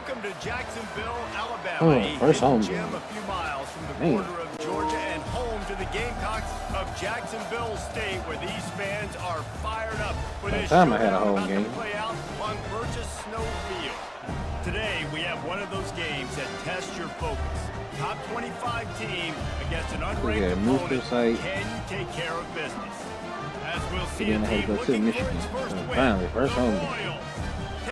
Welcome to Jacksonville, Alabama. Oh, first home gym game. A few miles from the border of Georgia and home to the Gamecocks of Jacksonville State, where these fans are fired up for this time I had a showdown home about game. to play out on Burgess Snow Field. Today, we have one of those games that tests your focus. Top 25 team against an unranked opponent. Can you take care of business? As we'll see a team looking for its first win. First home game. Royals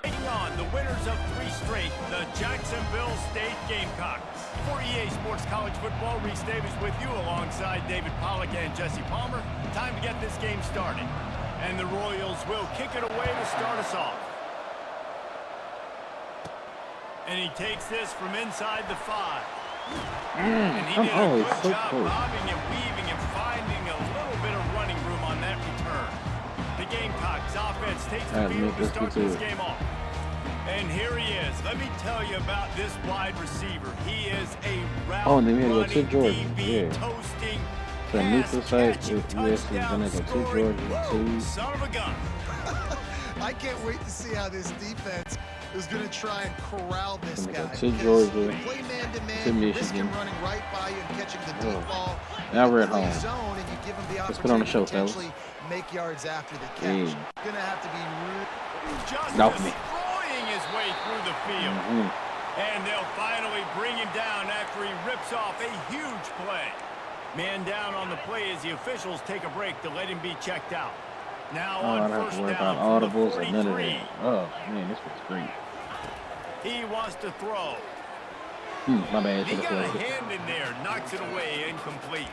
taking on the winners of 3 straight, the Jacksonville State Gamecocks. For EA Sports College Football, Reese Davis with you alongside David Pollack and Jesse Palmer. Time to get this game started. And the Royals will kick it away to start us off. And he takes this from inside the 5. And he did a good job bobbing and weaving and finding a little bit of running room on that return. The Gamecocks offense takes the field to start this game off. And here he is. Let me tell you about this wide receiver. He is a route running DB, toasting, pass-catching touchdown scoring. Whoa, son of a gun. I can't wait to see how this defense is going to try and corral this guy. To Georgia, play man-to-man, to Michigan. running right by you and catching the deep ball. Now we're at home. Zone and you give him the Let's put on the show, fellas. Make yards after the catch. Going to have to be just destroying his way through the field. And they'll finally bring him down after he rips off a huge play. Man down on the play as the officials take a break to let him be checked out. Now on first down from the 43. Oh, man, this was great. He wants to throw. My bad. He got a hand in there, knocks it away, incomplete.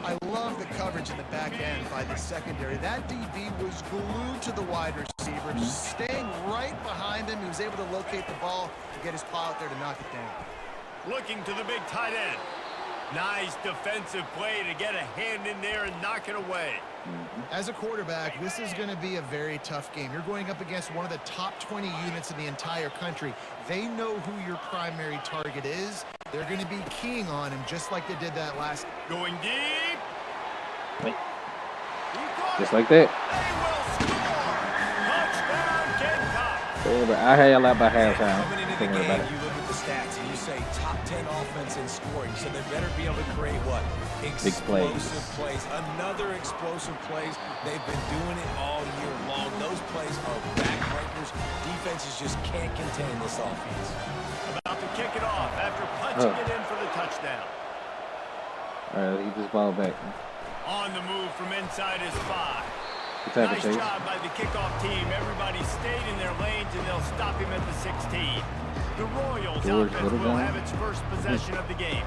I love the coverage in the back end by the secondary. That DB was glued to the wide receiver, just staying right behind him. He was able to locate the ball and get his paw out there to knock it down. Looking to the big tight end. Nice defensive play to get a hand in there and knock it away. As a quarterback, this is going to be a very tough game. You're going up against one of the top 20 units in the entire country. They know who your primary target is. They're going to be keying on him just like they did that last. Going deep. Wait. Just like that. They will score. Touchdown, Gamecock. I had a lot by halftime. Coming into the game, you look at the stats and you say top 10 offense in scoring, so they better be able to create what? Explosive plays. Another explosive plays. They've been doing it all year long. Those plays are backbreakers. Defenses just can't contain this offense. About to kick it off after punching it in for the touchdown. All right, he just ball back. On the move from inside his 5. Nice job by the kickoff team. Everybody stayed in their lanes, and they'll stop him at the 16. The Royals offense will have its first possession of the game.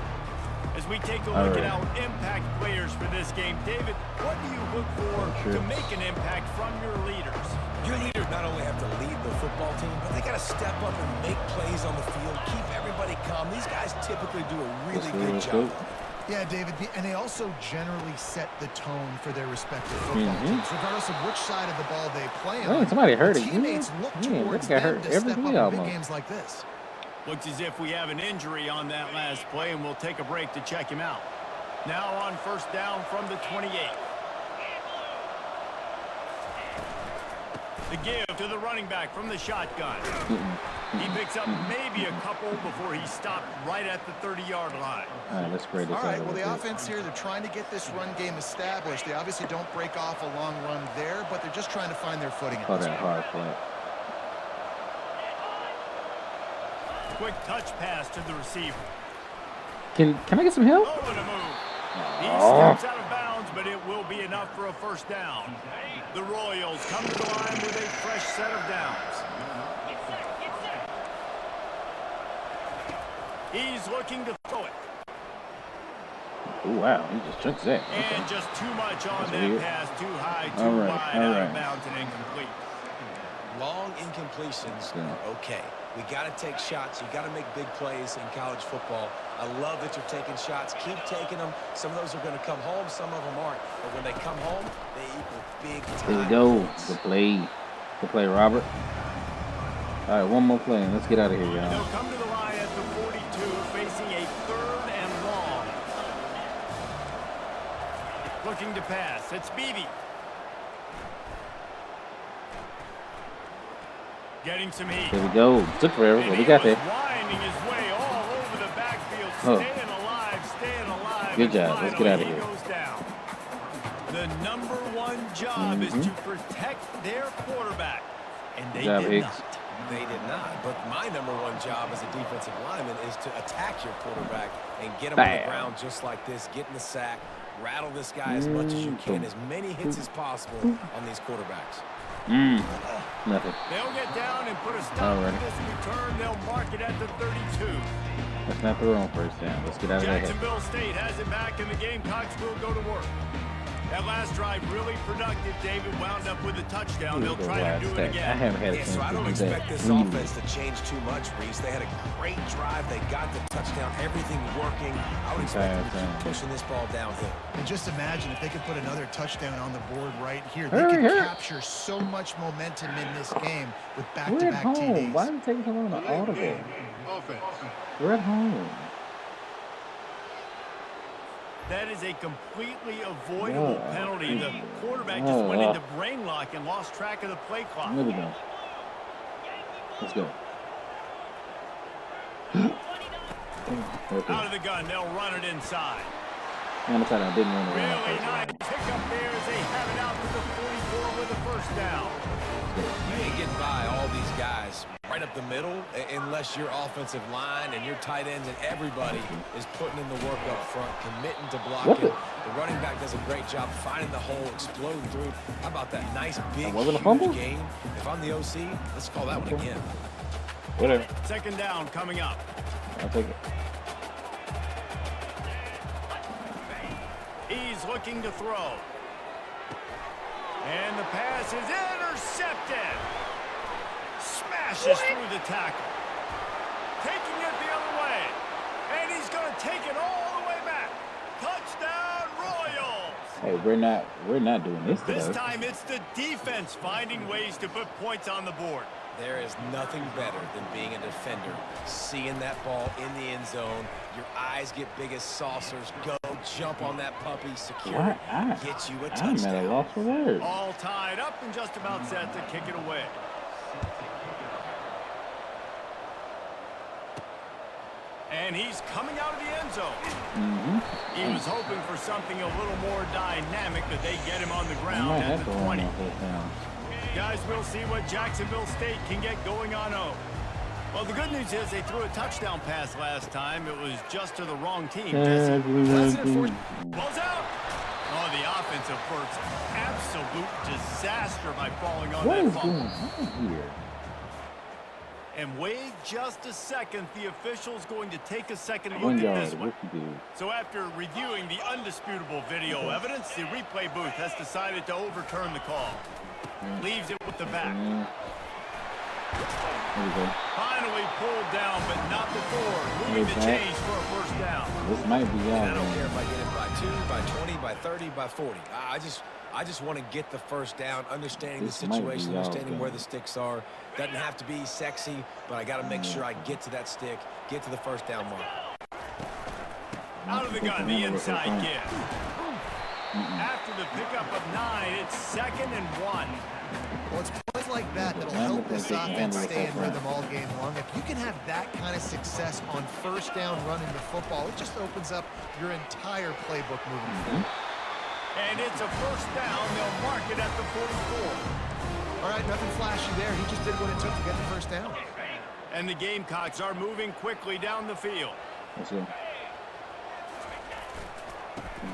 As we take a look at our impact players for this game, David, what do you look for to make an impact from your leaders? Your leaders not only have to lead the football team, but they got to step up and make plays on the field, keep everybody calm. These guys typically do a really good job. Yeah, David, and they also generally set the tone for their respective football teams, regardless of which side of the ball they play on. Somebody hurt it. Teammates look towards them to step up in big games like this. Looks as if we have an injury on that last play, and we'll take a break to check him out. Now on first down from the 28. The give to the running back from the shotgun. He picks up maybe a couple before he stopped right at the 30-yard line. All right, let's spread this out. All right, well, the offense here, they're trying to get this run game established. They obviously don't break off a long run there, but they're just trying to find their footing. Call that hard play. Quick touch pass to the receiver. Can I get some help? Over the move. He steps out of bounds, but it will be enough for a first down. The Royals come to the line with a fresh set of downs. He's looking to throw it. Oh, wow. He just chucks that. And just too much on that pass. Too high, too wide, out of bounds, and incomplete. Long incompletions are okay. We got to take shots. You got to make big plays in college football. I love that you're taking shots. Keep taking them. Some of those are going to come home. Some of them aren't. But when they come home, they equal big time. There you go. Good play. Good play, Robert. All right, one more play. Let's get out of here, y'all. They'll come to the line at the 42, facing a 3rd and long. Looking to pass. It's Beebe. Getting some heat. Here we go. Took forever, but we got there. Winding his way all over the backfield, staying alive. Good job. Let's get out of here. Goes down. The number one job is to protect their quarterback, and they did not. They did not. But my number one job as a defensive lineman is to attack your quarterback and get him on the ground just like this, get in the sack, rattle this guy as much as you can, as many hits as possible on these quarterbacks. Nothing. They'll get down and put a stop to this return. They'll mark it at the 32. That's not the wrong first down. Let's get out of there. Jacksonville State has it back, and the Gamecocks will go to work. That last drive really productive. David wound up with a touchdown. They'll try to do it again. I haven't had a chance so I don't to do expect that. this offense to change too much, Reese. They had a great drive. They got the touchdown. Everything working. I would expect them to keep pushing this ball downhill. And just imagine if they could put another touchdown on the board right here. They could capture so much momentum in this game with back-to-back TDs. Why are we taking so long to audible? We're at home. That is a completely avoidable penalty. The quarterback just went into brain lock and lost track of the play clock. There we go. Let's go. Out of the gun, they'll run it inside. I'm sorry, I didn't run around. Really nice pickup there as they have it out to the 44 with a first down. You ain't getting by all these guys right up the middle unless your offensive line and your tight ends and everybody is putting in the work up front, committing to blocking. The running back does a great job finding the hole, exploding through. How about that nice big huge game? If I'm the OC, let's call that one again. Whatever. Second down coming up. I'll take it. He's looking to throw. And the pass is intercepted. Smashes through the tackle. Taking it the other way. And he's going to take it all the way back. Touchdown Royals. Hey, we're not doing this today. This time it's the defense finding ways to put points on the board. There is nothing better than being a defender, seeing that ball in the end zone. Your eyes get big as saucers. Go jump on that puppy, secure it, get you a touchdown. I'm at a loss for words. All tied up and just about set to kick it away. And he's coming out of the end zone. He was hoping for something a little more dynamic, but they get him on the ground at the 20. Guys, we'll see what Jacksonville State can get going on 0. Well, the good news is they threw a touchdown pass last time. It was just to the wrong team. Balls out. Oh, the offensive works. Absolute disaster by falling on that fumble. And wait just a second. The official's going to take a second look at this one. So after reviewing the undisputable video evidence, the replay booth has decided to overturn the call. Leaves it with the back. Finally pulled down, but not before moving the chains for a first down. This might be out. I don't care if I get it by 2, by 20, by 30, by 40. I just want to get the first down, understanding the situation, understanding where the sticks are. Doesn't have to be sexy, but I got to make sure I get to that stick, get to the first down mark. Out of the gun, the inside give. After the pickup of 9, it's 2nd and 1. Well, it's plays like that that'll help this offense stay in rhythm all game long. If you can have that kind of success on first down running the football, it just opens up your entire playbook moving forward. And it's a first down. They'll mark it at the 44. All right, nothing flashy there. He just did what it took to get the first down. And the Gamecocks are moving quickly down the field.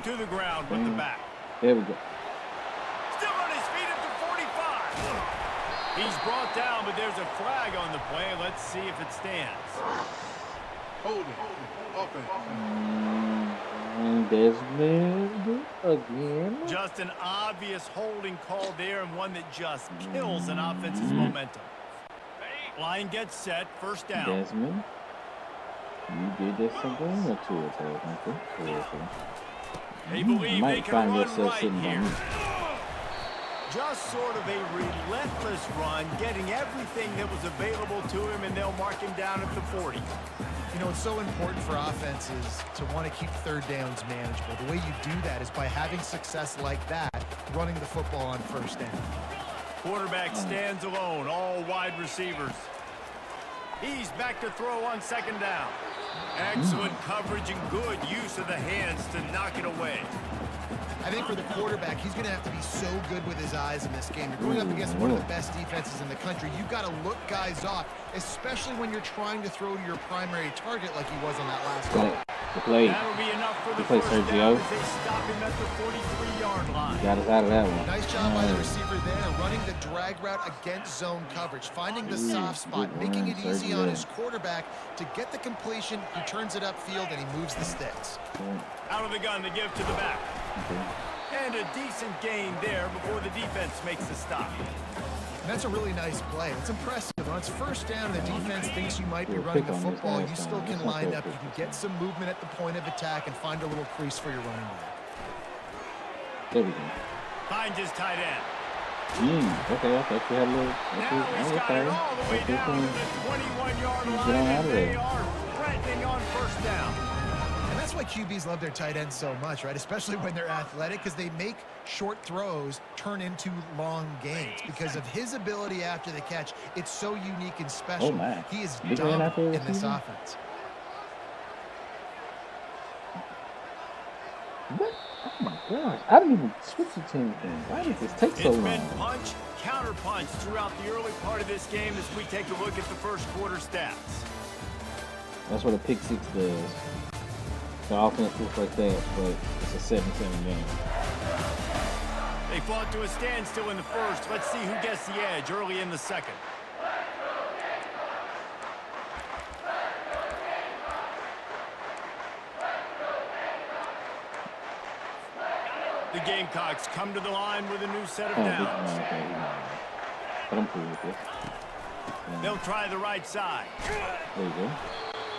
To the ground with the back. There we go. Still on his feet at the 45. He's brought down, but there's a flag on the play. Let's see if it stands. Holding. Offense. Desmond again. Just an obvious holding call there, and one that just kills an offense's momentum. Line gets set. First down. Desmond. You did this again or two of those, They believe they can run right here. Down. Just sort of a relentless run, getting everything that was available to him, and they'll mark him down at the 40. You know, it's so important for offenses to want to keep third downs manageable. The way you do that is by having success like that, running the football on first down. Quarterback stands alone, all wide receivers. He's back to throw on second down. Excellent coverage and good use of the hands to knock it away. I think for the quarterback, he's going to have to be so good with his eyes in this game. You're going up against one of the best defenses in the country. You've got to look guys off, especially when you're trying to throw to your primary target like he was on that last one. The play. That'll be enough for the Play first Sergio. down as they stop him at the 43-yard line. Got us out of that one. Nice job by the receiver there, running the drag route against zone coverage, finding the soft spot, making it easy on his quarterback to get the completion. He turns it upfield, and he moves the sticks. Out of the gun to give to the back. And a decent gain there before the defense makes the stop. And that's a really nice play. It's impressive. On its first down, the defense thinks you might be running the football. You still can line up. You can get some movement at the point of attack and find a little crease for your running back. There we go. Finds his tight end. Okay, I thought you had a little. Now he's got it all the way down to the 21-yard line, and they are threatening on first down. And that's why QBs love their tight ends so much, right? Especially when they're athletic, because they make short throws turn into long gains. Because of his ability after the catch, it's so unique and special. He is dominant in this offense. What? Oh my gosh, I didn't even switch the team thing. Why did this take so long? It's been punch, counter punch throughout the early part of this game as we take a look at the first quarter stats. That's what a pick six does. The offense looks like that, but it's a 7-7 game. They fought to a standstill in the first. Let's see who gets the edge early in the second. The Gamecocks come to the line with a new set of downs. But I'm cool with it. They'll try the right side. There you go.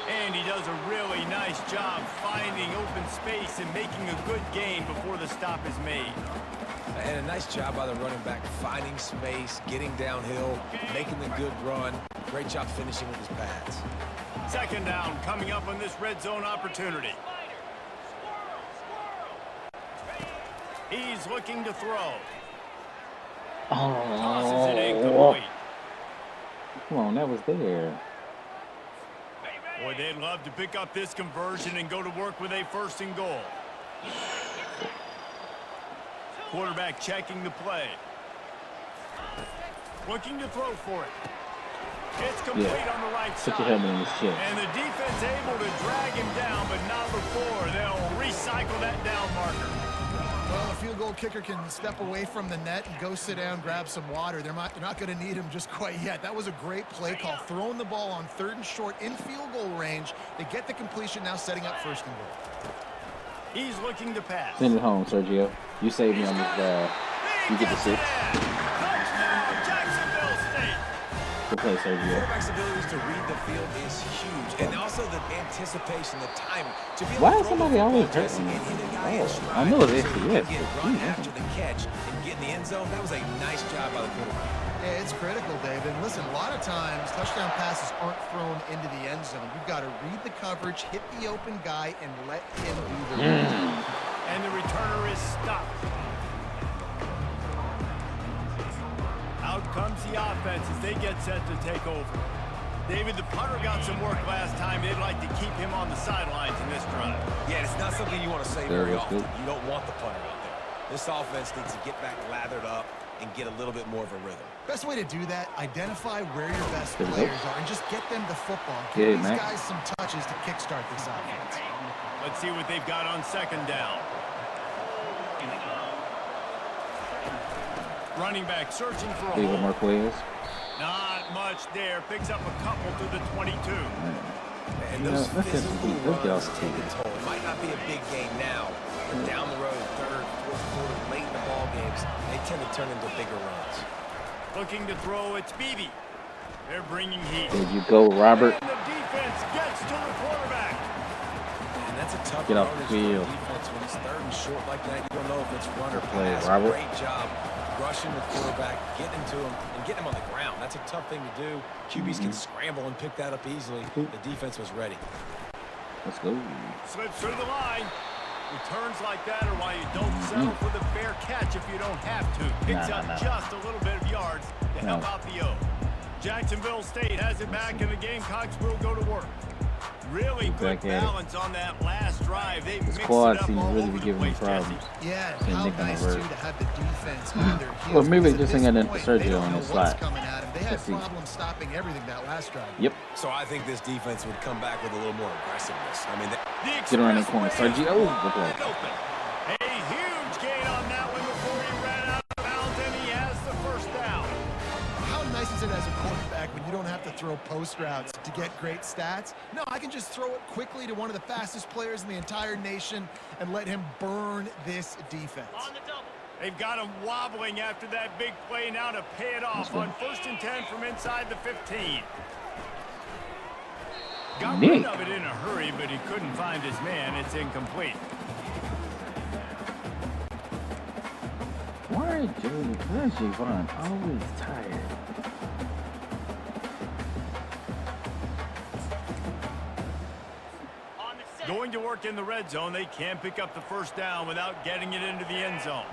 And he does a really nice job finding open space and making a good gain before the stop is made. And a nice job by the running back, finding space, getting downhill, making the good run. Great job finishing with his pads. Second down coming up on this red zone opportunity. He's looking to throw. Tosses it incomplete. Come on, that was there. Boy, they'd love to pick up this conversion and go to work with a first and goal. Quarterback checking the play. Looking to throw for it. It's complete on the right side. Put your helmet in his chest. And the defense able to drag him down, but not before. They'll recycle that down marker. Well, a field goal kicker can step away from the net and go sit down, grab some water. They're not going to need him just quite yet. That was a great play call. Throwing the ball on third and short in field goal range. They get the completion, now setting up first and goal. He's looking to pass. Send it home, Sergio. You saved me on this. You get the 6. Touchdown, Jacksonville State. Good play, Sergio. Quarterback's abilities to read the field is huge. And also the anticipation, the timing. To be able Why to is throw somebody the always football, hurting me? and hit a guy in stride I know it's so he FCS, can but run geez, after the catch and get in the end zone. That was a nice job by the quarterback. Yeah, it's critical, David. Listen, a lot of times touchdown passes aren't thrown into the end zone. You've got to read the coverage, hit the open guy, and let him do the rest. And the returner is stopped. Out comes the offense as they get set to take over. David, the punter got some work last time. They'd like to keep him on the sidelines in this drive. Yeah, it's not something you want to say very often. You don't want the punter out there. This offense needs to get back lathered up and get a little bit more of a rhythm. Best way to do that, identify where your best players are and just get them the football. Give these guys some touches to kickstart this offense. Let's see what they've got on second down. Running back searching for a hole. Not much there. Picks up a couple to the 22. And those physical runs take a toll. It might not be a big game now, but down the road, third, fourth quarter, late in the ball games, they tend to turn into bigger runs. Looking to throw, it's Beebe. They're bringing heat. There you go, Robert. And the defense gets to the quarterback. And that's a tough get off the field. Defense when it's third and short like that. You don't know if it's run or play, pass. Robert. Great job rushing the quarterback, getting to him, and getting him on the ground. That's a tough thing to do. QBs can scramble and pick that up easily. The defense was ready. Let's go. Slips through the line. Returns like that are why you don't settle for the fair catch if you don't have to. Picks up just a little bit of yards to help out the O. Jacksonville State has it back, and the Gamecocks will go to work. Really good balance on that last drive. They mixed it up all really over be the place, Jesse. Yeah, how nice too to have the defense on their heels. Well, maybe they just ain't got this nothing for point, Sergio on the slot. They had problems stopping everything that last drive. Yep. So I think this defense would come back with a little more aggressiveness. I mean, Get around the corner. Sergio, good play. A huge gain on that one before he ran out of bounds, and he has the first down. How nice is it as a quarterback when you don't have to throw post routes to get great stats? No, I can just throw it quickly to one of the fastest players in the entire nation and let him burn this defense. They've got him wobbling after that big play now to pay it off on 1st and 10 from inside the 15. Got rid of it in a hurry, but he couldn't find his man. It's incomplete. Why is Jayvon always tired? Going to work in the red zone, they can't pick up the first down without getting it into the end zone.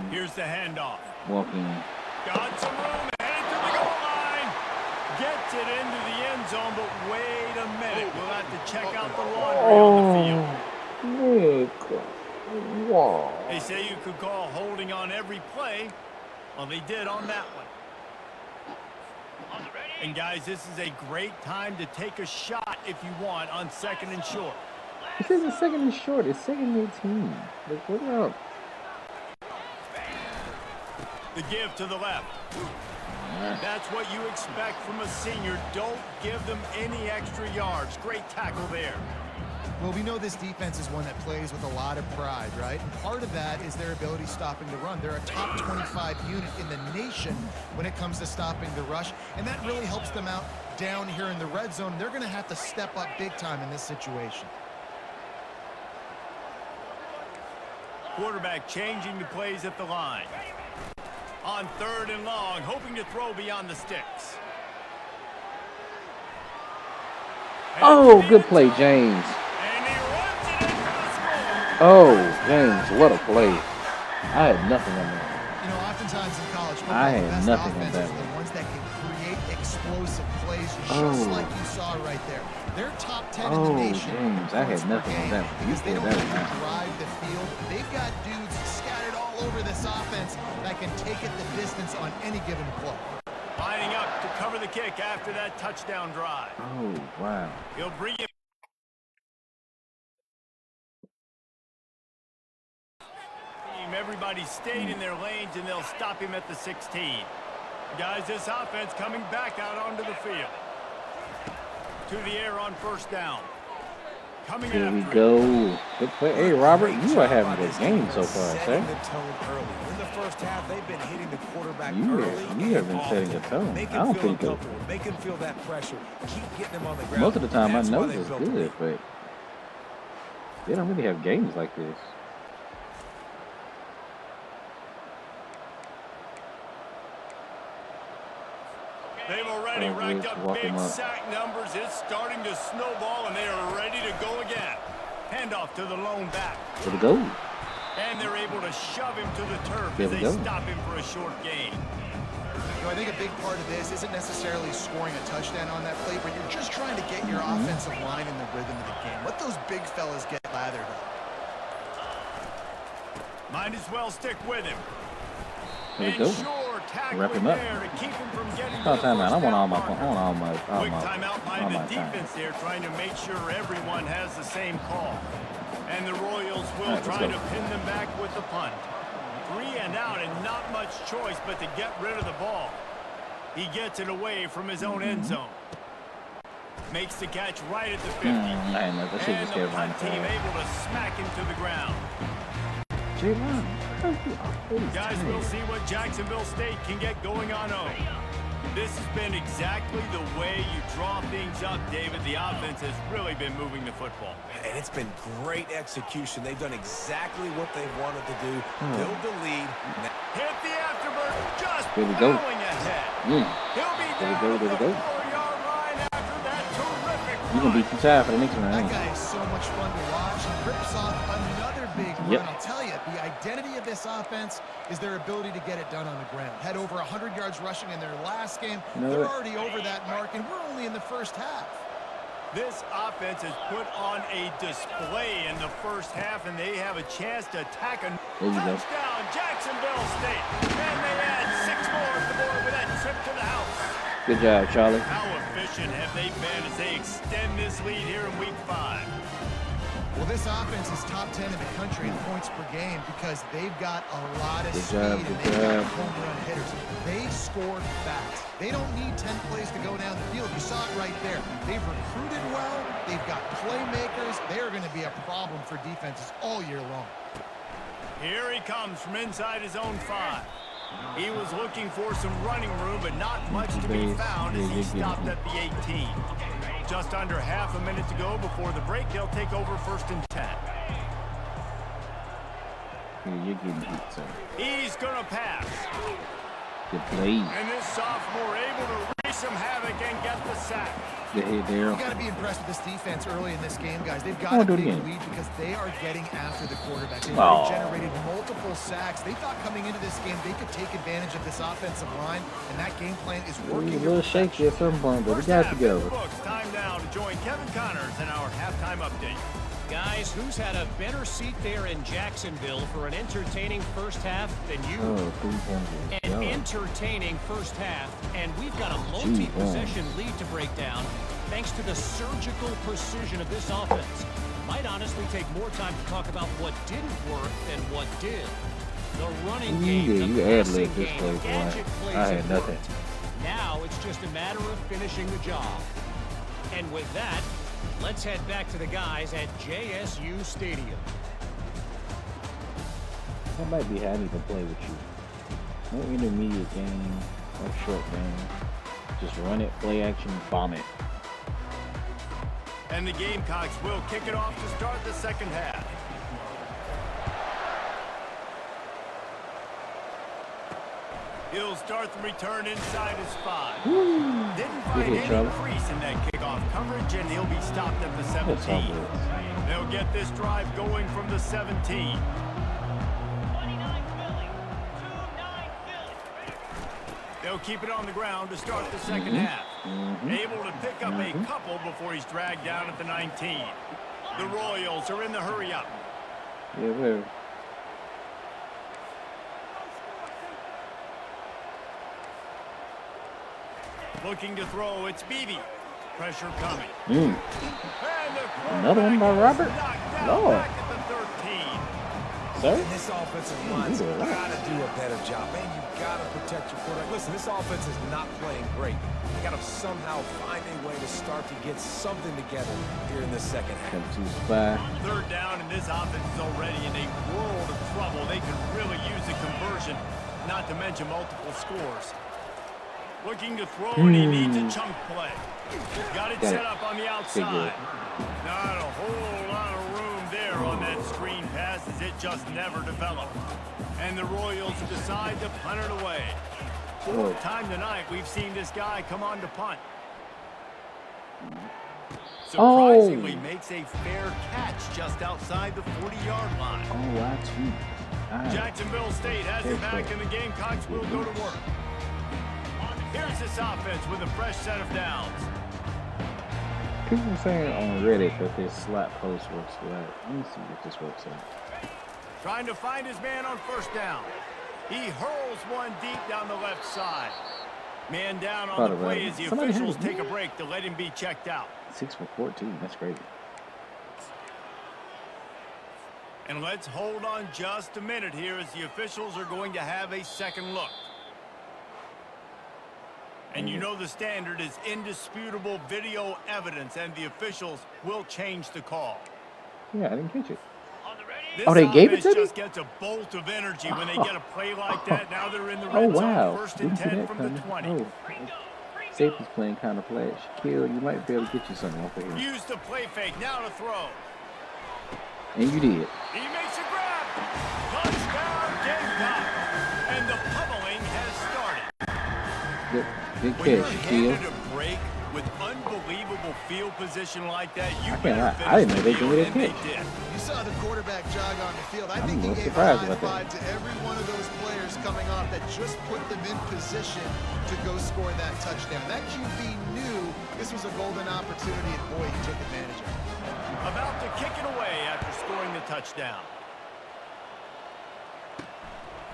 Here's the handoff. Walking. Got some room, headed to the goal line. Gets it into the end zone, but wait a minute. We'll have to check out the laundry on the field. Wow. They say you could call holding on every play. Well, they did on that one. And guys, this is a great time to take a shot if you want on 2nd and short. This isn't 2nd and short. It's 2nd and 18. Like, what up? The give to the left. That's what you expect from a senior. Don't give them any extra yards. Great tackle there. Well, we know this defense is one that plays with a lot of pride, right? And part of that is their ability stopping the run. They're a top 25 unit in the nation when it comes to stopping the rush, and that really helps them out down here in the red zone. They're going to have to step up big time in this situation. Quarterback changing the plays at the line. On 3rd and long, hoping to throw beyond the sticks. Oh, good play, James. Oh, James, what a play. I had nothing on that. You know, oftentimes in college football, I the had best nothing on offenses that are the ones that can create explosive plays, just like you saw right there. They're top 10 in the nation. James, I had nothing on that. Because they don't have to drive the field. They've got dudes scattered all over this offense that can take it the distance on any given play. Lining up to cover the kick after that touchdown drive. Oh, wow. He'll bring it. Everybody stayed in their lanes, and they'll stop him at the 16. Guys, this offense coming back out onto the field. To the air on 1st down. Coming Here we go. Good play. Hey, Robert, you are having a good game so far, sir. In the first half, they've been hitting the quarterback early. You have been setting the tone. I don't think so. Make him feel that pressure. Keep getting him on the ground. Most of the time, I know it's good, but they don't really have games like this. They've already racked up big sack numbers. It's starting to snowball, and they are ready to go again. Handoff to the lone back. Here we go. And they're able to shove him to the turf as they stop him for a short gain. You know, I think a big part of this isn't necessarily scoring a touchdown on that play, but you're just trying to get your offensive line in the rhythm of the game. Let those big fellas get lathered up. Might as well stick with him. Here we go. Wrap him up. Oh, timeout. I want all my Quick timeout by the defense there, trying to make sure everyone has the same call. And the Royals will try to pin them back with the punt. 3 and out, and not much choice but to get rid of the ball. He gets it away from his own end zone. Makes the catch right at the 50. And the punt team able to smack him to the ground. Guys, we'll see what Jacksonville State can get going on O. This has been exactly the way you draw things up, David. The offense has really been moving the football. And it's been great execution. They've done exactly what they wanted to do. Build the lead. Hit the afterbird, just going ahead. He'll be down at the 4-yard line after that terrific You're going to be too tired for the next That round. guy is so much fun to watch. He rips off another big run. I'll tell you, the identity of this offense is their ability to get it done on the ground. Had over 100 yards rushing in their last game. They're already over that mark, and we're only in the first half. This offense has put on a display in the first half, and they have a chance to attack a touchdown, Jacksonville State. And they add 6 more to the board with that trip to the house. Good job, Charlie. How efficient have they been as they extend this lead here in week 5? Well, this offense is top 10 in the country in points per game because they've got a lot of speed and they've got home run hitters. They score fast. They don't need 10 plays to go down the field. You saw it right there. They've recruited well. They've got playmakers. They are going to be a problem for defenses all year long. Here he comes from inside his own 5. He was looking for some running room, but not much to be found as he stopped at the 18. Just under half a minute to go before the break. They'll take over 1st and 10. You're getting hit, sir. He's going to pass. Good play. And this sophomore able to wreak some havoc and get the sack. Good hit there. You got to be impressed with this defense early in this game, guys. They've got a big lead because they are getting after the quarterback. They've generated multiple sacks. They thought coming into this game they could take advantage of this offensive line, and that game plan is working. A little shaky at some point, but we got to get over. Time now to join Kevin Connors in our halftime update. Guys, who's had a better seat there in Jacksonville for an entertaining first half than you? An entertaining first half, and we've got a multi-possession lead to break down thanks to the surgical precision of this offense. Might honestly take more time to talk about what didn't work than what did. The running game, the passing game, gadget plays. I had nothing. Now it's just a matter of finishing the job. And with that, let's head back to the guys at JSU Stadium. That might be how I need to play with you. No intermediate game, no short game. Just run it, play action, bomb it. And the Gamecocks will kick it off to start the second half. He'll start the return inside his 5. Didn't find any crease in that kickoff coverage, and he'll be stopped at the 17. They'll get this drive going from the 17. They'll keep it on the ground to start the second half. Able to pick up a couple before he's dragged down at the 19. The Royals are in the hurry-up. Yeah, very. Looking to throw, it's Beebe. Pressure coming. Another one by Robert? Lord. Back at the 13. Sir? This offensive line's got to do a better job. Man, you got to protect your quarterback. Listen, this offense is not playing great. They got to somehow find a way to start to get something together here in the second half. 3rd down, and this offense is already in a world of trouble. They could really use a conversion, not to mention multiple scores. Looking to throw, and he needs a chunk play. Got it set up on the outside. Not a whole lot of room there on that screen pass as it just never developed. And the Royals decide to punt it away. 4th time tonight we've seen this guy come on to punt. Surprisingly makes a fair catch just outside the 40-yard line. Jacksonville State has it back, and the Gamecocks will go to work. Here's this offense with a fresh set of downs. People are saying on Reddit that this slap post works well. Let me see if this works out. Trying to find his man on 1st down. He hurls one deep down the left side. Man down on the play as the officials take a break to let him be checked out. 6 for 14. That's crazy. And let's hold on just a minute here as the officials are going to have a second look. And you know the standard is indisputable video evidence, and the officials will change the call. Yeah, I didn't catch it. This they gave it to me? just gets a bolt of energy when they get a play like that. Now they're in the red zone, 1st and 10 from the 20. Safety's playing kind of flash. Kill, you might be able to get you something off of here. Use the play fake, now to throw. And you did. He makes a grab. Touchdown, Gamecock. And the pummeling has started. Good. Good When you're catch, Shaquille. handed a break with unbelievable field position like that, you I better didn't know they finish could the get a deal, and catch. they did. You saw the quarterback jog on the field. I I'm think a he little gave a surprised high about that. five to every one of those players coming off that just put them in position to go score that touchdown. That QB knew this was a golden opportunity, and boy, he took advantage of it. About to kick it away after scoring the touchdown.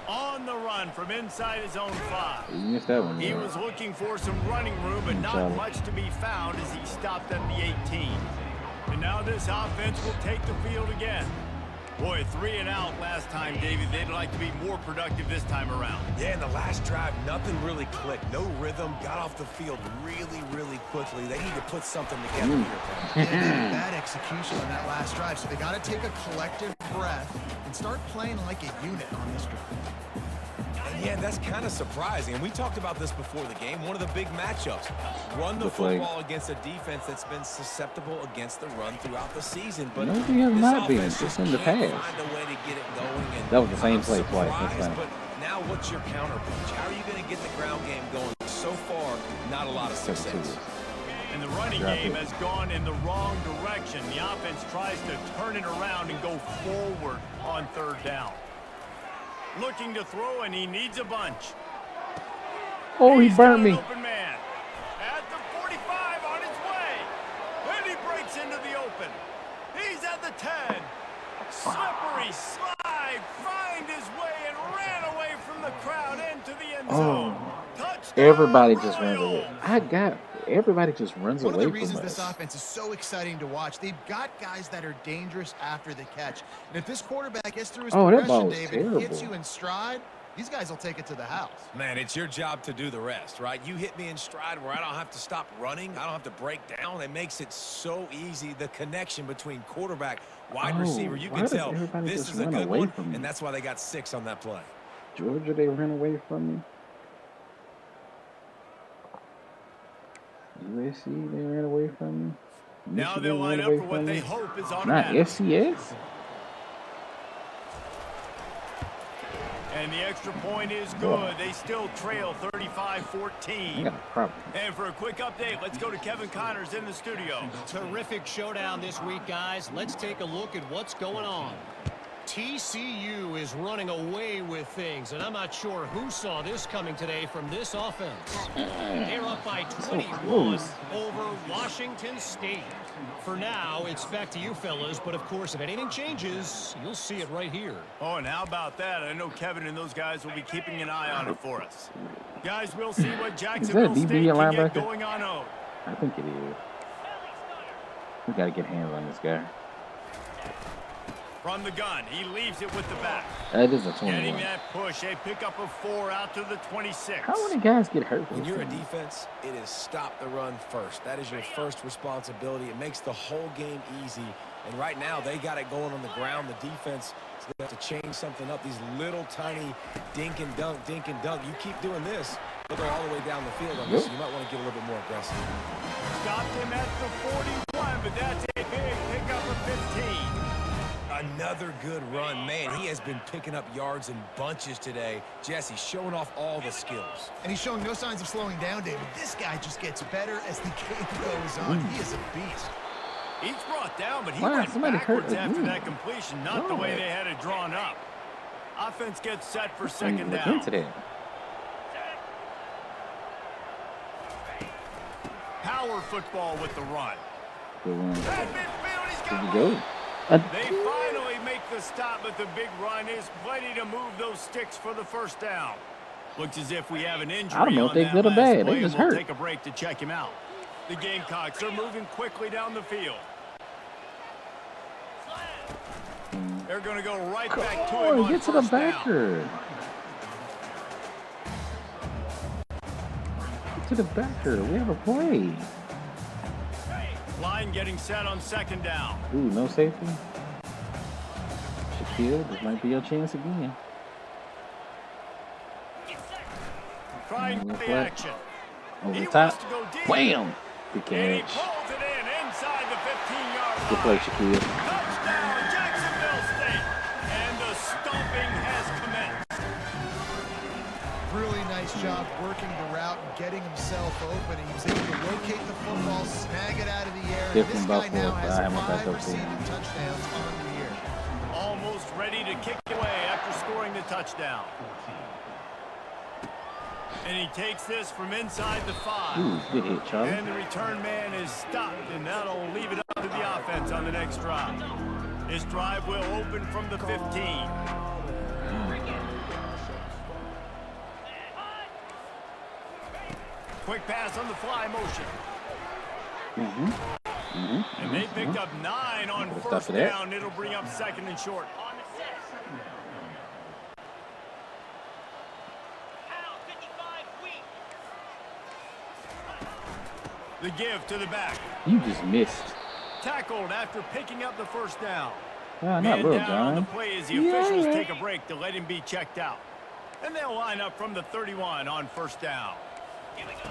On the run from inside his own 5. You missed that one. He was looking for some running room, but not much to be found as he stopped at the 18. And now this offense will take the field again. Boy, 3 and out last time, David. They'd like to be more productive this time around. Yeah, in the last drive, nothing really clicked. No rhythm. Got off the field really, really quickly. They need to put something together here. Bad execution on that last drive, so they got to take a collective breath and start playing like a unit on this drive. And yeah, that's kind of surprising. And we talked about this before the game. One of the big matchups. Run the football against a defense that's been susceptible against the run throughout the season. But no, we have not been. Just in the past. Find a way to get it going. And that was the same play twice. But now what's your counterpunch? How are you going to get the ground game going? So far, not a lot of success. And the running game has gone in the wrong direction. The offense tries to turn it around and go forward on 3rd down. Looking to throw, and he needs a bunch. Oh, he burnt me. Open man. At the 45 on his way. And he breaks into the open. He's at the 10. Slippery slide. Find his way and ran away from the crowd into the end zone. Touchdown, everybody just runs away. Everybody just runs away from us. One of the reasons this offense is so exciting to watch, they've got guys that are dangerous after the catch. And if this quarterback gets through his progression, David, hits you in stride, these guys will take it to the house. Man, it's your job to do the rest, right? You hit me in stride where I don't have to stop running. I don't have to break down. It makes it so easy. The connection between quarterback, wide receiver, you can tell this is a good one, and that's why they got 6 on that play. Georgia, they ran away from me. USC, they ran away from me. Now they'll line up for what they hope is Not automatic. FCS? And the extra point is good. They still trail 35-14. And for a quick update, let's go to Kevin Connors in the studio. Terrific showdown this week, guys. Let's take a look at what's going on. TCU is running away with things, and I'm not sure who saw this coming today from this offense. They're up by 21 over Washington State. For now, it's back to you fellas, but of course, if anything changes, you'll see it right here. Oh, and how about that? I know Kevin and those guys will be keeping an eye on it for us. Guys, we'll see what Jacksonville State can get going on. I think it is. We got to get hands on this guy. From the gun, he leaves it with the back. That is a 21. Getting that push, a pickup of 4 out to the 26. How many guys get hurt? When you're a defense, it is stop the run first. That is your first responsibility. It makes the whole game easy. And right now, they got it going on the ground. The defense is going to have to change something up. These little tiny dink and dunk. You keep doing this, they'll go all the way down the field on this. So you might want to get a little bit more aggressive. Stopped him at the 41, but that's a big pickup of 15. Another good run. Man, he has been picking up yards in bunches today. Jesse showing off all the skills. And he's showing no signs of slowing down, David. This guy just gets better as the game goes on. He is a beast. He's brought down, but he went backwards after that completion, not the way they had it drawn up. Offense gets set for 2nd down. Power football with the run. Here we go. They finally make the stop, but the big run is plenty to move those sticks for the 1st down. Looks as if we have an injury. I don't know if they're good or bad. They just hurt. We'll take a break to check him out. The Gamecocks are moving quickly down the field. They're going to go right back to him on get to the 1st backer. down. Get to the backer. We have a play. Line getting set on 2nd down. Ooh, no safety. Shaquille, this might be your chance again. Trying the action. Over the top. Wham! Good catch. And he pulls it in inside the 15-yard line. Good play, Shaquille. Touchdown, Jacksonville State. And the stomping has commenced. Really nice nice job working the route and getting himself open. He was able to locate the football, snag it out of the air. And this guy now has 5 receiving touchdowns on the year. Almost ready to kick it away after scoring the touchdown. And he takes this from inside the 5. Ooh, good hit, Charlie. And the return man is stopped, and that'll leave it up to the offense on the next drive. This drive will open from the 15. Quick pass on the fly motion. And they picked up 9 on first down. It'll bring up 2nd and short. The give to the back. You just missed. Tackled after picking up the first down. Not Man real, down John. on the play as the officials take a break to let him be checked out. And they'll line up from the 31 on first down.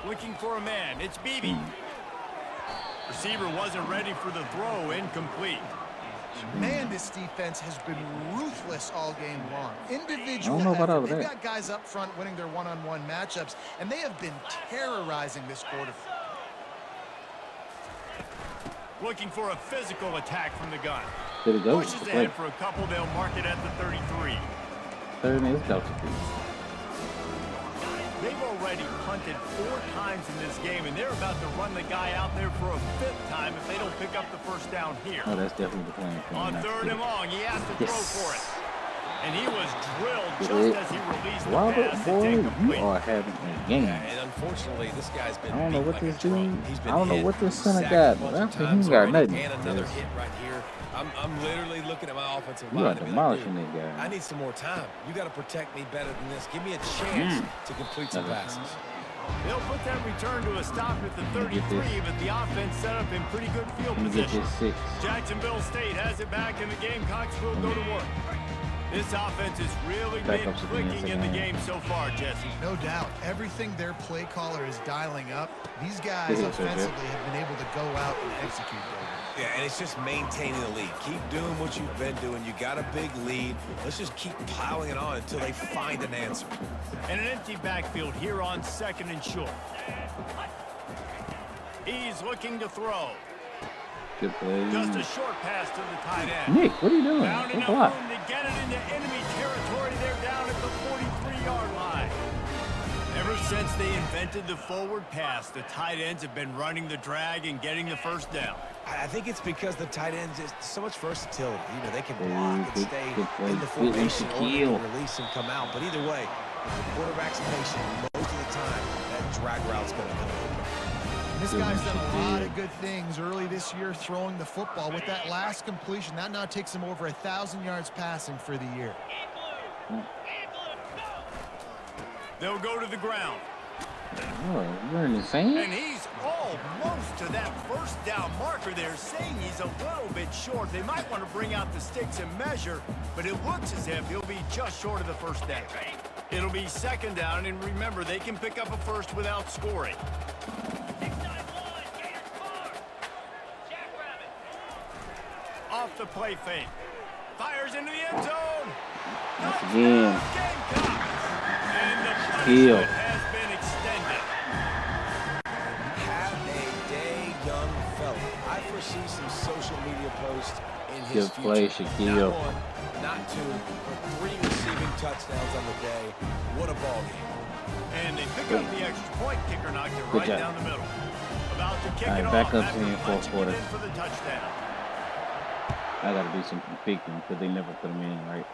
Looking for a man. It's Beebe. Receiver wasn't ready for the throw. Incomplete. Man, this defense has been ruthless all game long. Individual I don't know about effort. all They've that. got guys up front winning their one-on-one matchups, and they have been terrorizing this quarterback. Looking for a physical attack from the gun. There we go. Pushes ahead for a couple. They'll mark it at the 33. 30 minutes, Delta Creek. They've already punted 4 times in this game, and they're about to run the guy out there for a 5th time if they don't pick up the first down here. Oh, that's definitely the plan. On 3rd and long, he has to throw for it. And he was drilled just as he released the Robert, pass. boy, It's you incomplete. are having a game. Yeah, and unfortunately, this guy's been I don't know beat what like this a drum. dude. He's I been don't know hit, what this center sacked got. a bunch But of he times ain't got already, nothing. and another hit right here. I'm literally looking at my offensive You line. are demolishing that guy. I need some more time. You got to protect me better than this. Give me a chance to complete some passes. They'll put that return to a stop at the 33, but the offense set up in pretty good field Let me get position. this 6. Jacksonville State has it back, and the Gamecocks will go to work. This offense has really been Backups clicking in the again. game so far, Jesse. No doubt. Everything their play caller is dialing up, these guys offensively have been able to go out and execute. Yeah, and it's just maintaining the lead. Keep doing what you've been doing. You got a big lead. Let's just keep piling it on until they find an answer. And an empty backfield here on 2nd and short. He's looking to throw. Good play. Just a short pass to the tight end. Nick, what are you doing? Found Good enough block. room to get it into enemy territory. They're down at the 43-yard line. Ever since they invented the forward pass, the tight ends have been running the drag and getting the first down. I think it's because the tight ends is so much versatility. You know, they can block and stay good play. in the Good formation, or they Shaquille. can release and come out. But either way, if the quarterback's patient, most of the time, that drag route's going to come open. This guy's done a lot of good things early this year throwing the football. With that last completion, that now takes him over 1,000 yards passing for the year. They'll go to the ground. Oh, you're in the sand? And he's almost to that first down marker there, saying he's a little bit short. They might want to bring out the sticks and measure, but it looks as if he'll be just short of the first down. It'll be 2nd down, and remember, they can pick up a first without scoring. Off the play fake. Fires into the end zone. Again. Gamecock. And the Heel. punishment has been extended. Have a day, young fella. I foresee some social media posts in his Good play, future. Shaquille. Not 1, not 2, but 3 receiving touchdowns on the day. What a ball game. And they pick up the extra point. Kicker knocked it right job. down the middle. About to kick All right, it back off up after in the fourth punching quarter. it in for the touchdown. I gotta do some picking because they never put them in right.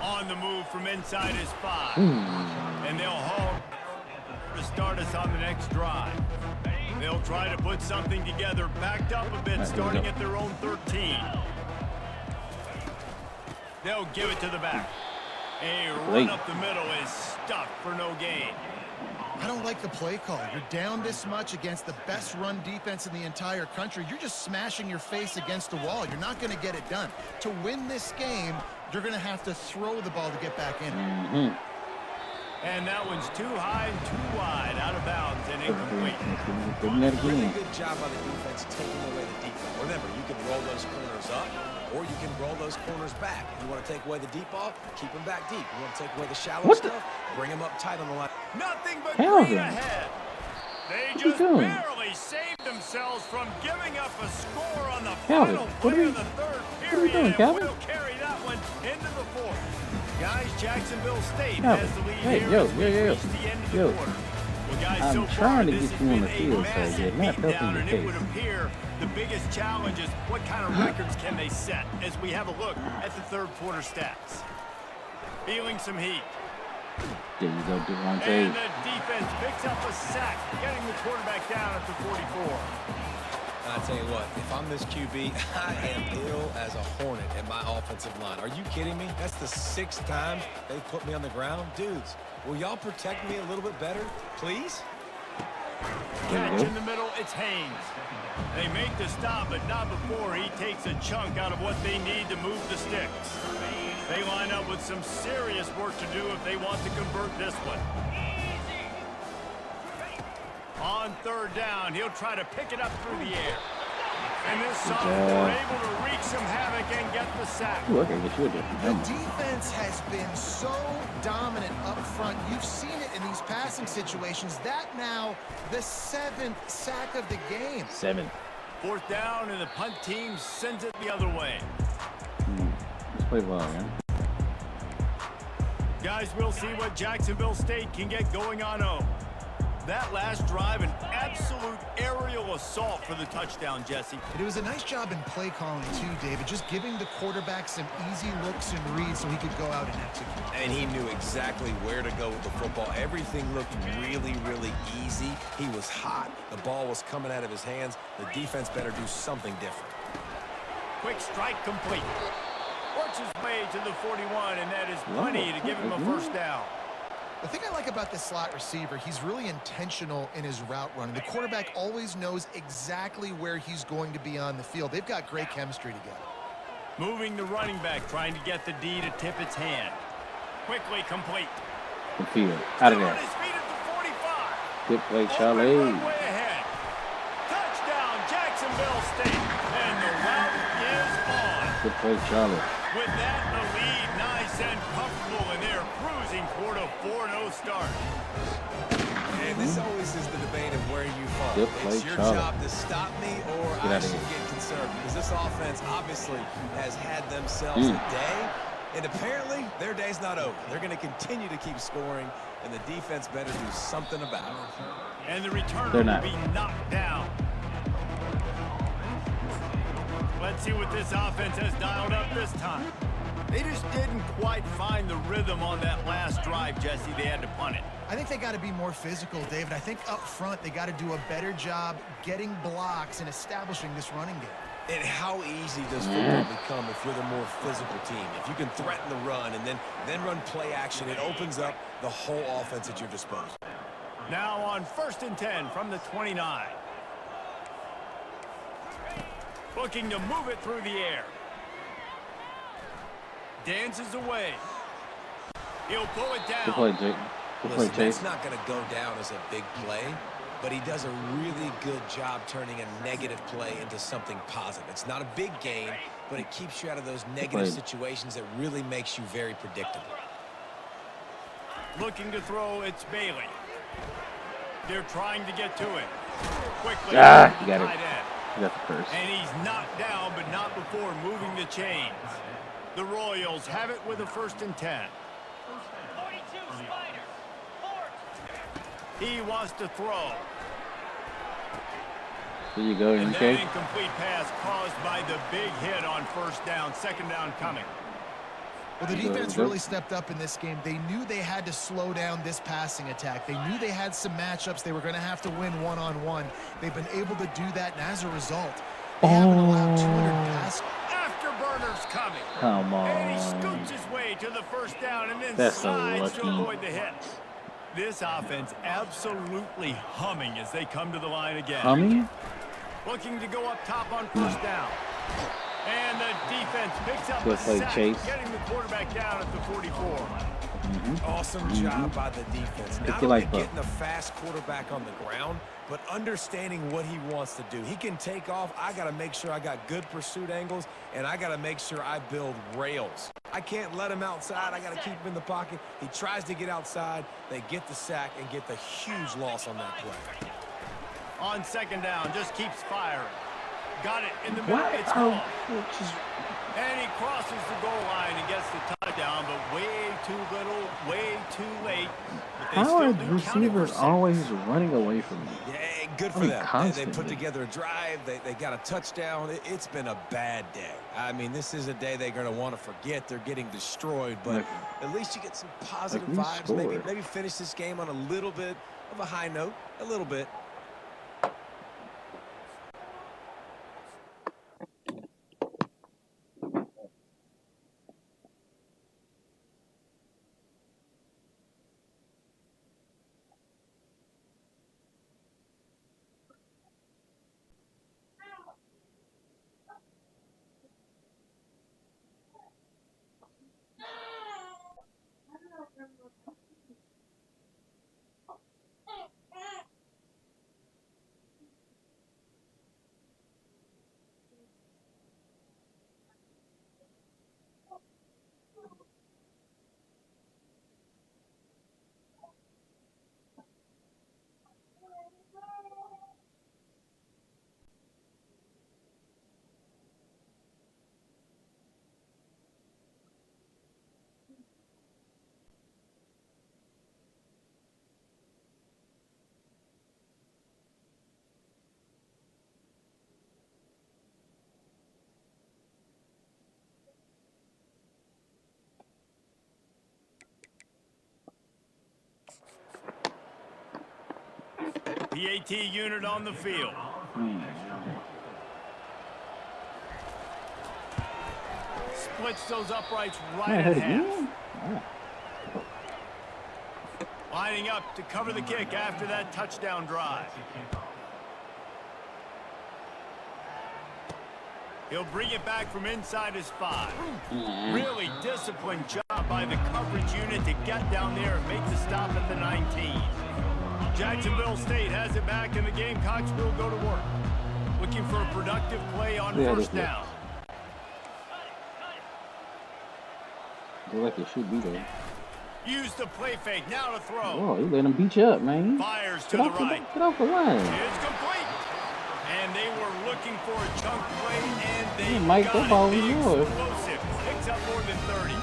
On the move from inside his 5. Hmm. And they'll haul to start us on the next drive. They'll try to put something together, backed up a bit, Right, starting at their own 13. They'll give it to the back. A run up the middle is stuffed for no gain. I don't like the play call. You're down this much against the best run defense in the entire country. You're just smashing your face against the wall. You're not going to get it done. To win this game, you're going to have to throw the ball to get back in. And that one's too high and too wide, out of bounds, and and incomplete. Really good job by the defense taking away the deep ball. Remember, you can roll those corners up, or you can roll those corners back. If you want to take away the deep ball, keep them back deep. You want to take away the shallow stuff, bring them up tight on the line. Nothing but green ahead. They just barely saved themselves from giving up a score on the final play of the third period, and will carry that one into the fourth. Guys, Jacksonville State has the lead here as we reach the end of the quarter. Well, guys, so far, this has been a massive beatdown, and it would appear the biggest challenge is what kind of records can they set as we have a look at the third quarter stats. Feeling some heat. There you go, Devontae. And the defense picks up a sack, getting the quarterback down at the 44. I'll tell you what, if I'm this QB, I am ill as a hornet at my offensive line. Are you kidding me? That's the 6th time they've put me on the ground. Dudes, will y'all protect me a little bit better, please? Catch in the middle, it's Haynes. They make the stop, but not before he takes a chunk out of what they need to move the sticks. They line up with some serious work to do if they want to convert this one. On third down, he'll try to pick it up through the air. And this sophomore able to wreak some havoc and get the sack. The defense has been so dominant up front. You've seen it in these passing situations. That now the 7th sack of the game. 7. Fourth down, and the punt team sends it the other way. Let's play well, man. Guys, we'll see what Jacksonville State can get going on home. That last drive, an absolute aerial assault for the touchdown, Jesse. It was a nice job in play calling, too, David. Just giving the quarterback some easy looks and reads so he could go out and execute. And he knew exactly where to go with the football. Everything looked really, really easy. He was hot. The ball was coming out of his hands. The defense better do something different. Quick strike complete. Works his way to the 41, and that is plenty to give him a first down. The thing I like about this slot receiver, he's really intentional in his route running. The quarterback always knows exactly where he's going to be on the field. They've got great chemistry together. Moving the running back, trying to get the D to tip its hand. Quickly complete. The field. Out of there. On his feet at the 45. Good play, Charlie. Way ahead. Touchdown, Jacksonville State. And the route is on. Good play, Charlie. With that, the lead nice and comfortable, and they're cruising toward a 4-0 start. And this always is the debate of where you fall. Good play, it's your job to stop me, or I should get concerned, because this offense obviously has had themselves a day, and apparently their day's not over. They're going to continue to keep scoring, and the defense better do something about it. And the returner will be knocked down. Let's see what this offense has dialed up this time. They just didn't quite find the rhythm on that last drive, Jesse. They had to punt it. I think they got to be more physical, David. I think up front they got to do a better job getting blocks and establishing this running game. And how easy does football become if you're the more physical team? If you can threaten the run and then run play action, it opens up the whole offense at your disposal. Now on 1st and 10 from the 29. Looking to move it through the air. Dances away. He'll pull it down. Good play, Jake. Good play, Chase. That's not going to go down as a big play, but he does a really good job turning a negative play into something positive. It's not a big gain, but it keeps you out of those negative situations that really makes you very predictable. Looking to throw, it's Bailey. They're trying to get to it. Quickly. You got it. You got the first. And he's knocked down, but not before moving the chains. The Royals have it with a 1st and 10. He wants to throw. There you go, And Enrique. that incomplete pass caused by the big hit on 1st down. 2nd down coming. Well, the defense really stepped up in this game. They knew they had to slow down this passing attack. They knew they had some matchups they were going to have to win one-on-one. They've been able to do that, and as a result, they haven't allowed 200 passes. Afterburners coming. Come on. And he scoots his way to the 1st down and then slides to avoid the hit. This offense absolutely humming as they come to the line again. Humming? Looking to go up top on 1st down. And the defense picks up Good a play, sack, Chase. getting the quarterback down at the 44. Awesome job by the defense. Not only getting a fast quarterback on the ground, but understanding what he wants to do. He can take off. I got to make sure I got good pursuit angles, and I got to make sure I build rails. I can't let him outside. I got to keep him in the pocket. He tries to get outside. They get the sack and get the huge loss on that play. On second down, just keeps firing. Got it in the middle. It's gone. And he crosses the goal line and gets the touchdown, but way too little, way too late. How are receivers always running away from me? Yeah, good for them. They put together a drive. They got a touchdown. It's been a bad day. I mean, this is a day they're going to want to forget. They're getting destroyed, but at least you get some positive vibes. Maybe finish this game on a little bit of a high note, a little bit. PAT unit on the field. Splits those uprights right in half. Lining up to cover the kick after that touchdown drive. He'll bring it back from inside his 5. Really disciplined job by the coverage unit to get down there and make the stop at the 19. Jacksonville State has it back, and the Gamecocks will go to work. Looking for a productive play on first down. Look like it should be there. Use the play fake, now to throw. Oh, you let him beat you up, man. Fires to the right. Get off the line. It's complete. And they were looking for a chunk play, and they got it. The explosive picks up more than 30.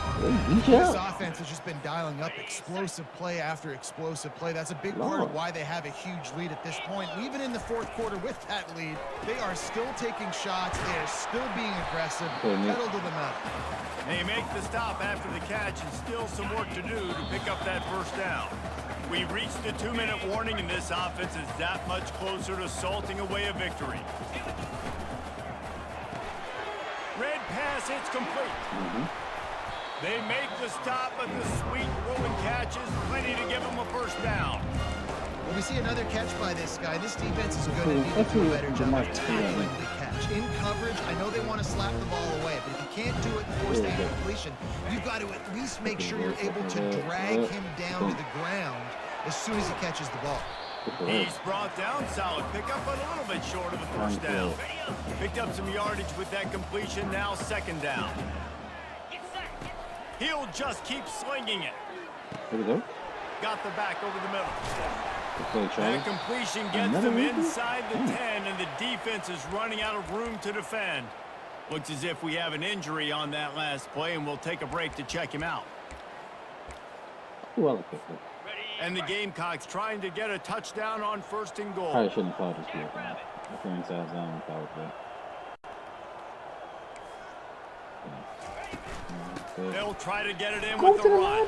This offense has just been dialing up explosive play after explosive play. That's a big part of why they have a huge lead at this point. Even in the fourth quarter with that lead, they are still taking shots. They are still being aggressive. Pedal to the metal. They make the stop after the catch, and still some work to do to pick up that first down. We've reached the 2-minute warning, and this offense is that much closer to salting away a victory. Red pass, it's complete. They make the stop, but the sweet rolling catch is plenty to give them a first down. When we see another catch by this guy, this defense is going to need to do a better job of tackling the catch. In coverage, I know they want to slap the ball away, but if you can't do it and force the incompletion, you've got to at least make sure you're able to drag him down to the ground as soon as he catches the ball. He's brought down, solid pickup, but a little bit short of the first down. Picked up some yardage with that completion, now second down. He'll just keep slinging it. There we go. Got the back over the middle. That completion gets them inside the 10, and the defense is running out of room to defend. Looks as if we have an injury on that last play, and we'll take a break to check him out. And the Gamecocks trying to get a touchdown on first and goal. I shouldn't have called this field. That's the inside zone power play. They'll try to get it in with the run.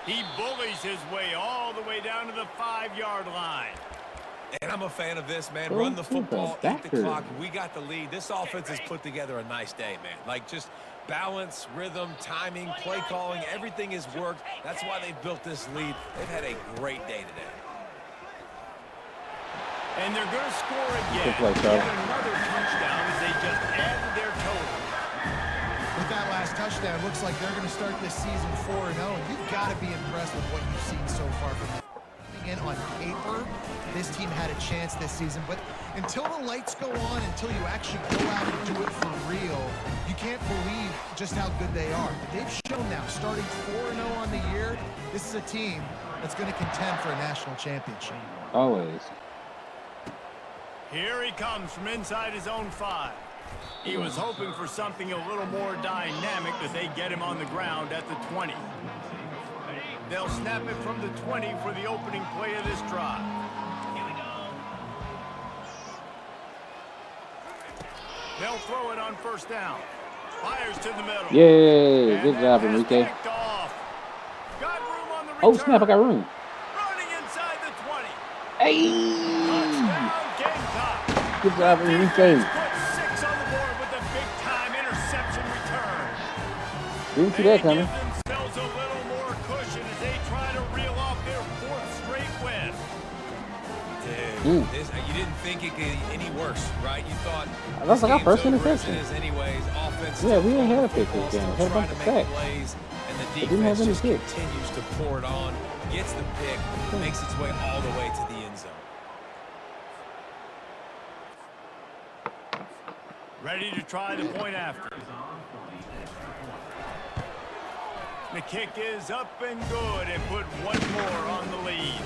He bullies his way all the way down to the 5-yard line. And I'm a fan of this, man. Run the football, eat the clock. We got the lead. This offense has put together a nice day, man. Like, just balance, rhythm, timing, play calling, everything has worked. That's why they've built this lead. They've had a great day today. And they're going to score again. Get another touchdown as they just added their total. With that last touchdown. Looks like they're going to start this season 4-0, and you've got to be impressed with what you've seen so far from them. In on paper, this team had a chance this season, but until the lights go on, until you actually go out and do it for real, you can't believe just how good they are. But they've shown now, starting 4-0 on the year, this is a team that's going to contend for a national championship. Always. Here he comes from inside his own 5. He was hoping for something a little more dynamic, but they get him on the ground at the 20. They'll snap it from the 20 for the opening play of this drive. They'll throw it on first down. Fires to the middle. Yay! Good job, Enrique. Oh, snap, I got room. Running inside the 20. Hey! Touchdown, Gamecock. Good job, Enrique. Put 6 on the board with a big-time interception return. Didn't see that coming. Themselves a little more cushion as they try to reel off their 4th straight win. Dude, you didn't think it could get any worse, right? You thought that's like our first interception. Anyways, offense. Yeah, we ain't had a pick this game. We had a bunch of sacks. And the It didn't have any defense picks. continues to pour it on, gets the pick, makes its way all the way to the end zone. Ready to try the point after. The kick is up and good and put one more on the lead.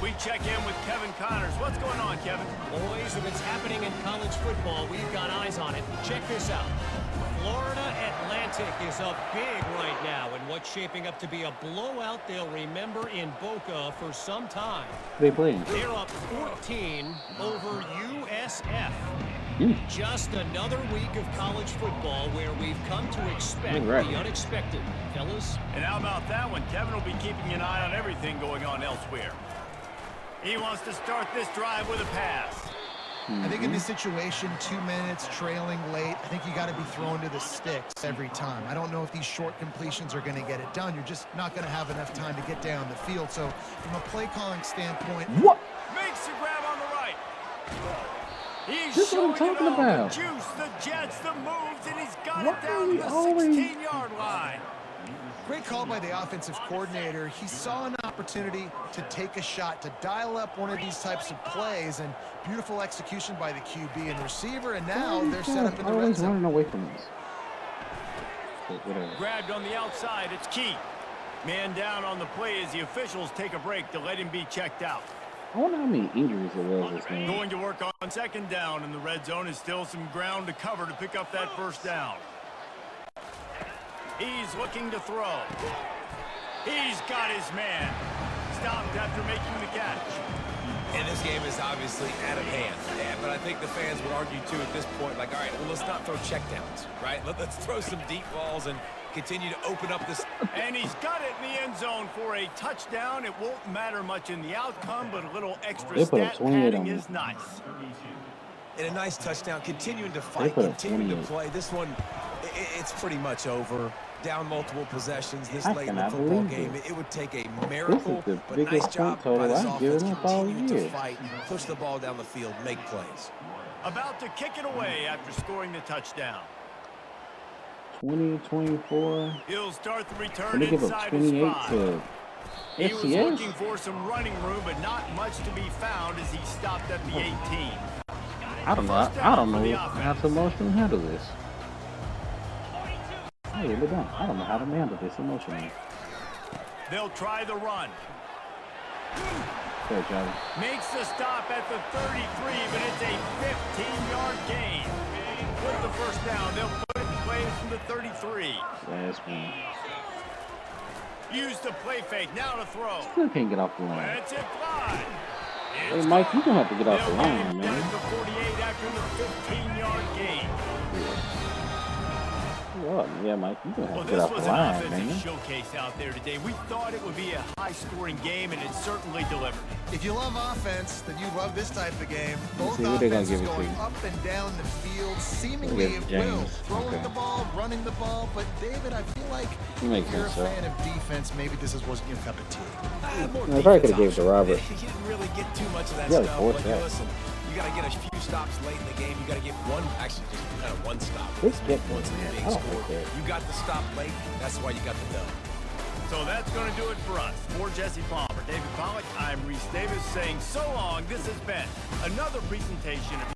We check in with Kevin Connors. What's going on, Kevin? Boys, if it's happening in college football, we've got eyes on it. Check this out. Florida Atlantic is up big right now in what's shaping up to be a blowout they'll remember in Boca for some time. They playing. They're up 14 over USF. Just another week of college football where we've come to expect the unexpected. Fellas? And how about that one? Kevin will be keeping an eye on everything going on elsewhere. He wants to start this drive with a pass. I think in this situation, 2 minutes, trailing late, I think you got to be thrown to the sticks every time. I don't know if these short completions are going to get it done. You're just not going to have enough time to get down the field. So from a play calling standpoint, Makes the grab on the right. He's this is what I'm talking about. The juice, the jets, the moves, and he's got it down to the 16-yard line. Great call by the offensive coordinator. He saw an opportunity to take a shot, to dial up one of these types of plays, and beautiful execution by the QB and receiver, and now they're set up in the red zone. Running away from us. Grabbed on the outside, it's Key. Man down on the play as the officials take a break to let him be checked out. I wonder how many injuries there was this game. Going to work on second down, and the red zone is still some ground to cover to pick up that first down. He's looking to throw. He's got his man. Stopped after making the catch. And this game is obviously out of hand. Yeah, but I think the fans would argue, too, at this point, like, all right, well, let's not throw checkdowns, right? Let's throw some deep balls and continue to open up this. And he's got it in the end zone for a touchdown. It won't matter much in the outcome, but a little extra stat padding is nice. And a nice touchdown, continuing to fight, continuing to play. This one, it's pretty much over. Down multiple possessions this late in the football game. It would take a miracle, but nice job by this offense continuing to fight, push the ball down the field, make plays. About to kick it away after scoring the touchdown. 20-24. He'll start the return They give up inside 28 his 5. to He was FCS. looking for some running room, but not much to be found as he stopped at the 18. I don't know how to emotionally handle this. I really don't. I don't know how to handle this emotionally. They'll try the run. Good job. Makes the stop at the 33, but it's a 15-yard gain. With the first down, they'll put it in play from the 33. Last one. Use the play fake, now to throw. Still can't get off the line. That's it, fly. Hey, Mike, you're going to have to get off the line, man. The 48 after the 15-yard gain. Yeah, Mike, you're going to have to get off the line, man. This was an offensive showcase out there today. We thought it would be a high-scoring game, and it certainly delivered. If you love offense, then you love this type of game. Both who they gonna offenses give it going to? up and down the field, seemingly at will. Throwing the ball, running the ball. But, David, I feel like if you're a fan of defense, maybe this wasn't your cup of tea. I probably could have gave it to Robert. You didn't really get too much of that Yeah, stuff. force But that. listen, you got to get a few stops late in the game. You got to get one, actually just kind of one stop. This get Once in the big I don't score. like that. You got the stop late. That's why you got the dub. So that's going to do it for us. For Jesse Palmer, David Pollack, I'm Reese Davis saying so long. This has been another presentation of